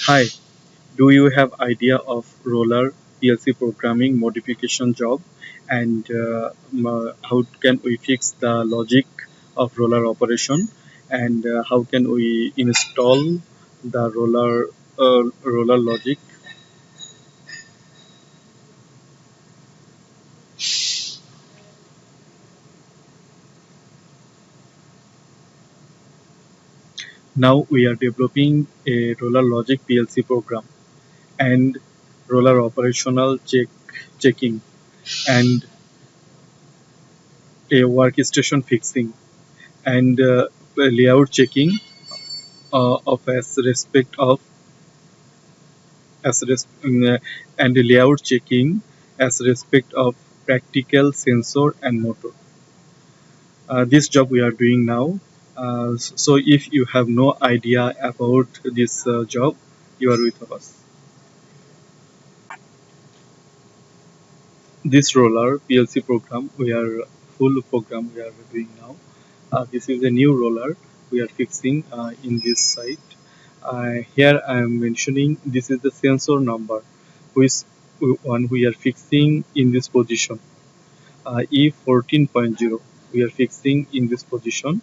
Hi, do you have idea of roller PLC programming modification job and how can we fix the logic of roller operation and how can we install the roller logic? Now we are developing a roller logic PLC program and roller operational checking and a workstation fixing and layout checking of as respect of as res- and layout checking as respect of practical sensor and motor. This job we are doing now. So if you have no idea about this job, you are with us. This roller PLC program we are full program we are doing now. This is a new roller we are fixing in this site. Here I am mentioning this is the sensor number, which one we are fixing in this position. E14.0 we are fixing in this position.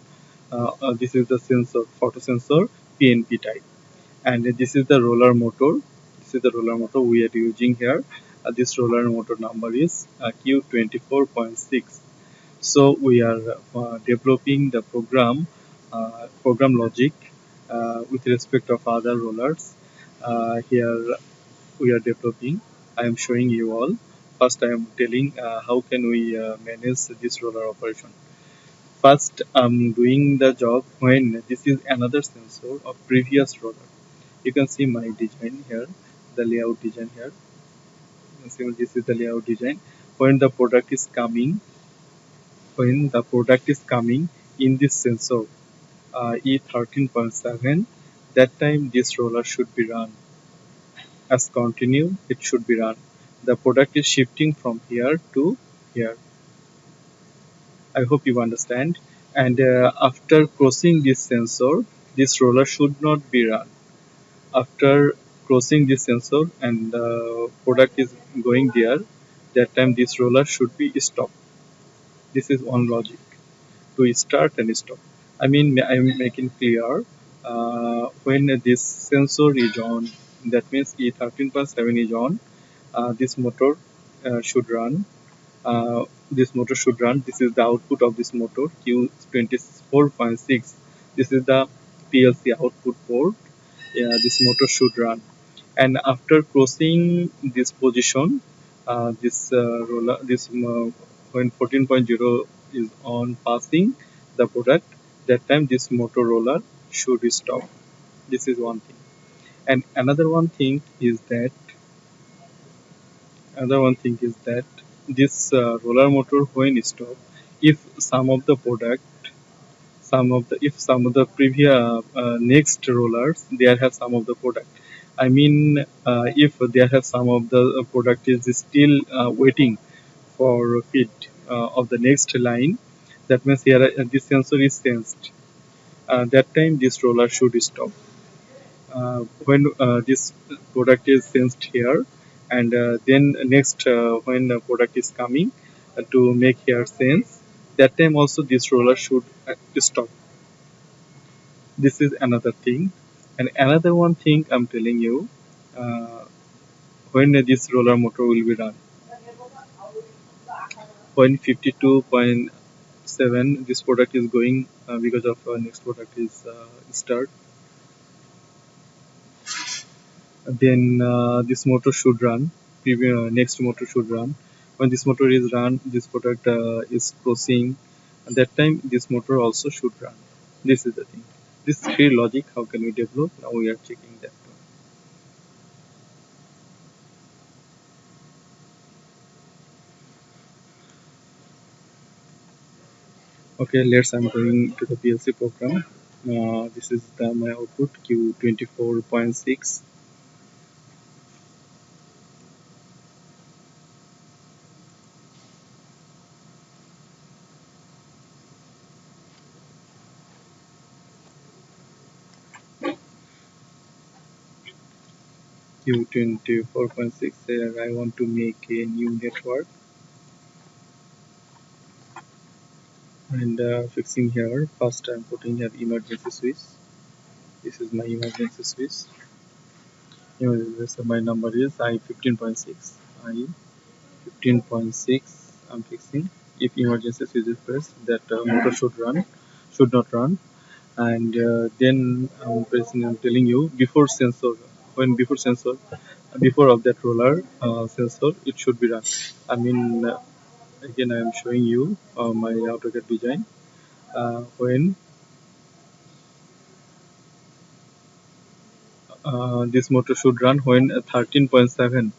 This is the sensor photo sensor PNP type, and this is the roller motor. This is the roller motor we are using here. This roller motor number is Q24.6. So we are developing the program logic with respect of other rollers. Here we are developing. I am showing you all. First, I am telling how can we manage this roller operation. First, I'm doing the job when this is another sensor of previous roller. You can see my design here, the layout design here. You can see this is the layout design. When the product is coming, when the product is coming in this sensor E13.7, that time this roller should be run as continue. It should be run. The product is shifting from here to here. I hope you understand. And after crossing this sensor, this roller should not be run. After crossing this sensor and the product is going there, that time this roller should be stopped. This is one logic to start and stop. I mean, I am making clear when this sensor is on, that means E13.7 is on, this motor should run. This motor should run. This is the output of this motor Q24.6. This is the PLC output port. This motor should run. And after crossing this position, this roller, when 14.0 is on passing the product, that time this motor roller should stop. This is one thing. And another one thing is that this roller motor when stop, if some of the product, some of the previous next rollers, they have some of the product. I mean, if they have some of the product is still waiting for feed of the next line, that means here this sensor is sensed. That time this roller should stop. When this product is sensed here, and then next when the product is coming to make here sense, that time also this roller should stop. This is another thing. And another one thing I'm telling you, uh, when this roller motor will be run, when 52.7 this product is going because of next product is start, then this motor should run. Next motor should run. When this motor is run, this product is crossing. At that time, this motor also should run. This is the thing. This three logic. How can we develop? Now we are checking that one. Okay, let's. I'm going to the PLC program. This is my output Q24.6. Q24.6. Here I want to make a new network, and fixing here. First I'm putting here emergency switch. This is my emergency switch. So my number is I15.6. I15.6. I'm fixing. If emergency switch is pressed, that motor should not run. And then I'm telling you before sensor, before of that roller sensor, it should be run. I mean, again I am showing you my AutoCAD design. When this motor should run when 13.7,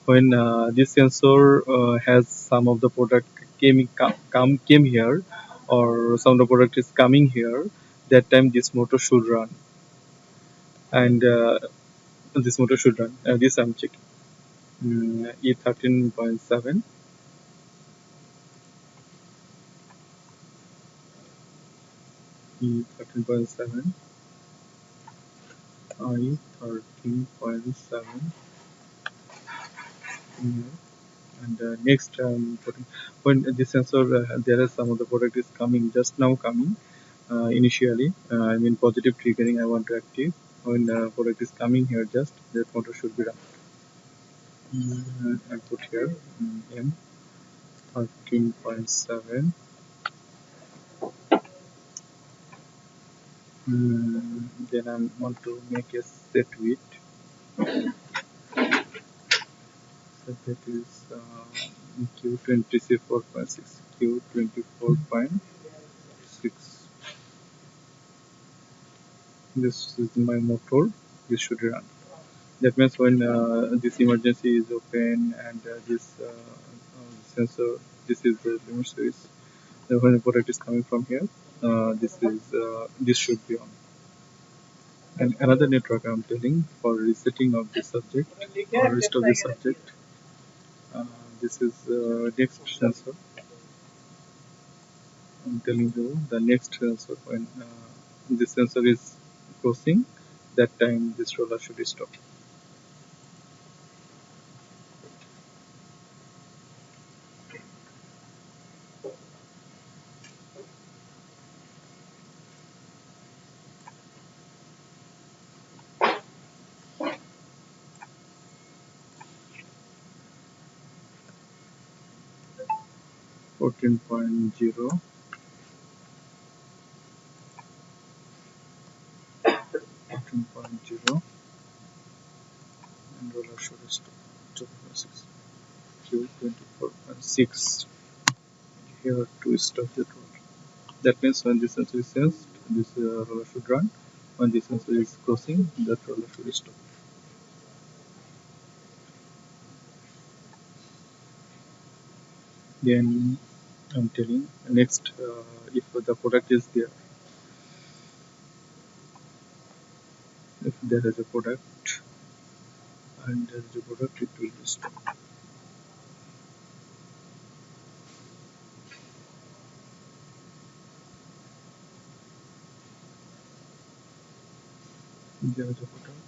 when this sensor has some of the product came here, or some of the product is coming here, that time this motor should run. And this motor should run. This I'm checking. E13.7, E13.7, I13.7. And next putting, when the sensor there is some of the product is coming, just now coming, initially I mean positive triggering I want to active. When product is coming here, just that motor should be run. I put here M13.7. Then I want to make a set width. So that is Q24.6. Q24.6. This is my motor. This should run. That means when this emergency is open, and this sensor, this is the limit switch. When the product is coming from here, this should be on. And another network I'm telling for resetting of this subject or rest of the subject. This is next sensor. I'm telling you the next sensor, when this sensor is crossing, that time this roller should stop. 14.0, 14.0, and roller should stop. 2.6, Q24.6. Here to stop the roller. That means when this sensor is sensed, this roller should run. When this sensor is crossing, that roller should stop. Then I'm telling next, if the product is there, if there is a product and there is a product, it will stop. There is a product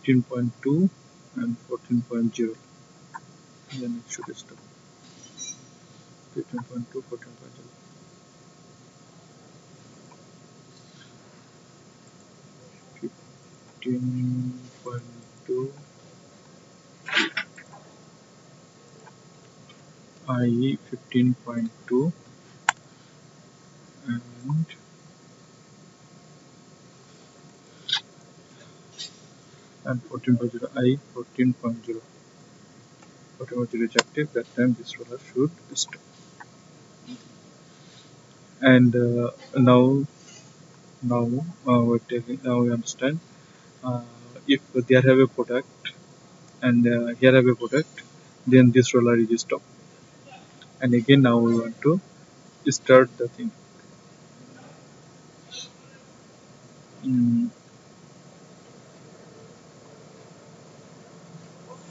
15.2 and 14.0, then it should stop. 15.2, 14.0. 15.2, IE 15.2, and 14.0, IE 14.0. 14.0 is active. That time this roller should stop. And now we understand. Uh, if there have a product and here have a product, then this roller is stop. And again now we want to start the thing. Mm,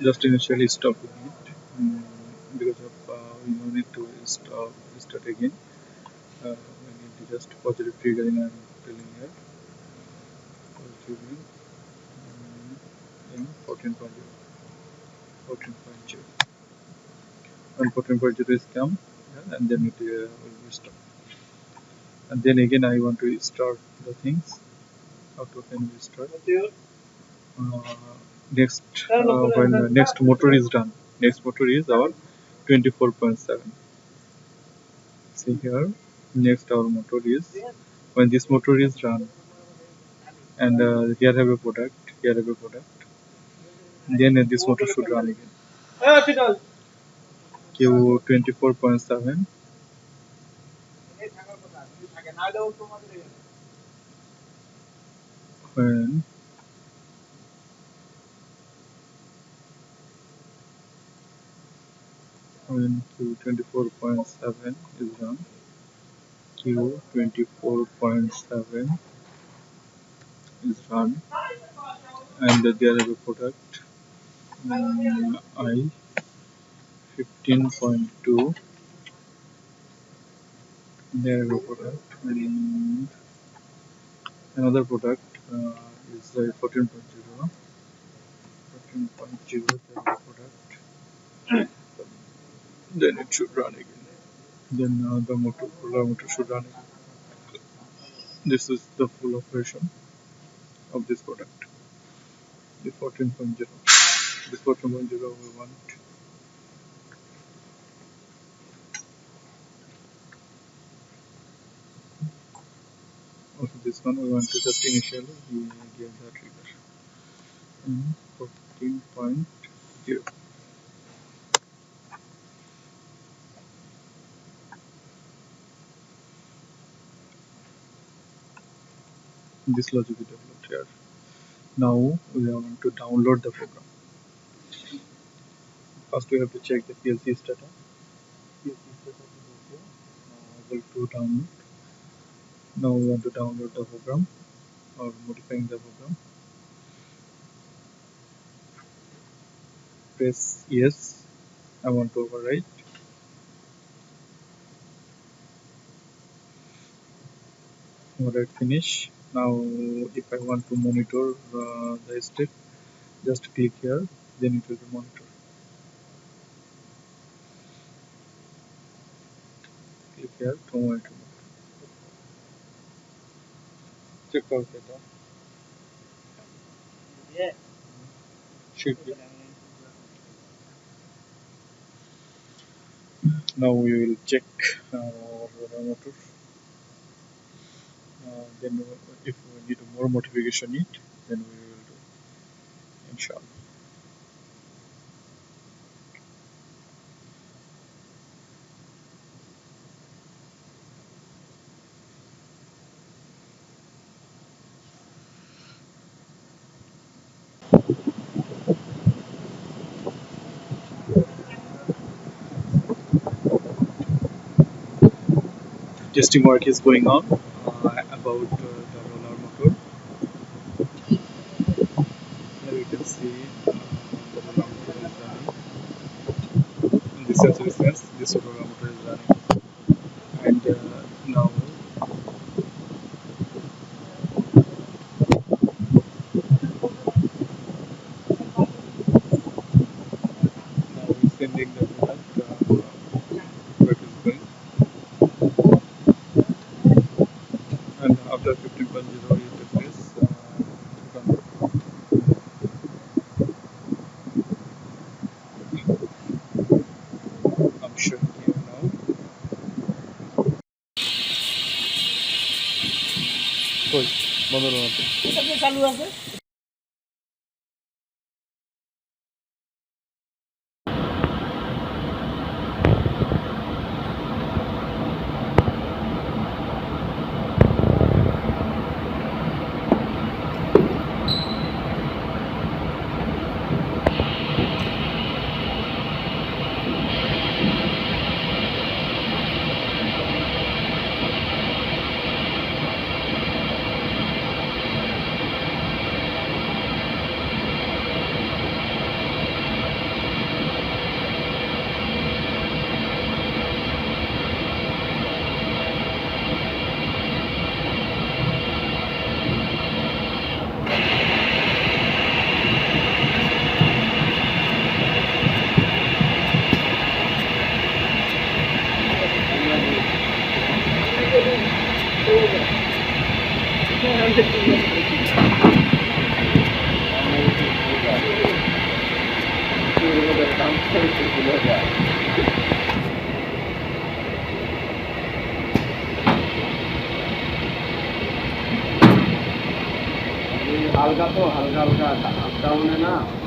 just initially stopping it, because of we no need to start again. We need to just positive triggering. I'm telling here positive triggering. 14.0. 14.0. When 14.0 is come, yeah, and then it will restart. And then again I want to start the things. How to can we start? Uh, next when the next motor is done. Next motor is our 24.7. See here. Next our motor is when this motor is run, and here have a product. Here have a product. Then this motor should run again. Q 24.7. When Q 24.7 is run, Q 24.7 is run, and there is a product I 15.2. There is a product, and another product is 14.0. 14.0 there is a product. Then it should run again. Then the motor should run again. This is the full operation of this product. The 14.0. This 14.0 we want. Also this one we want to just initially we give the trigger. 14.0. This logic is developed here. Now we want to download the program. First we have to check the PLC status. PLC status is okay. Now able to download. Now we want to download the program or modifying the program. Press yes. I want to overwrite. Overwrite finish. Now if I want to monitor the step, just click here, then it will be monitor. Click here to monitor. Check out data. Yeah. Should be. Now we will check our motor. Then if we need more modification it, then we will do. Inshallah. Testing work is going on about the roller motor. Here you can see the roller motor is running. In this instance, this roller motor is running, and now we're sending the product where it is going, and after 15.0 you take this. I'm showing here now. কই বন্ধ রয়েছে এটা কি চালু আছে হালকা তো হালকা হালকা হালকা মানে না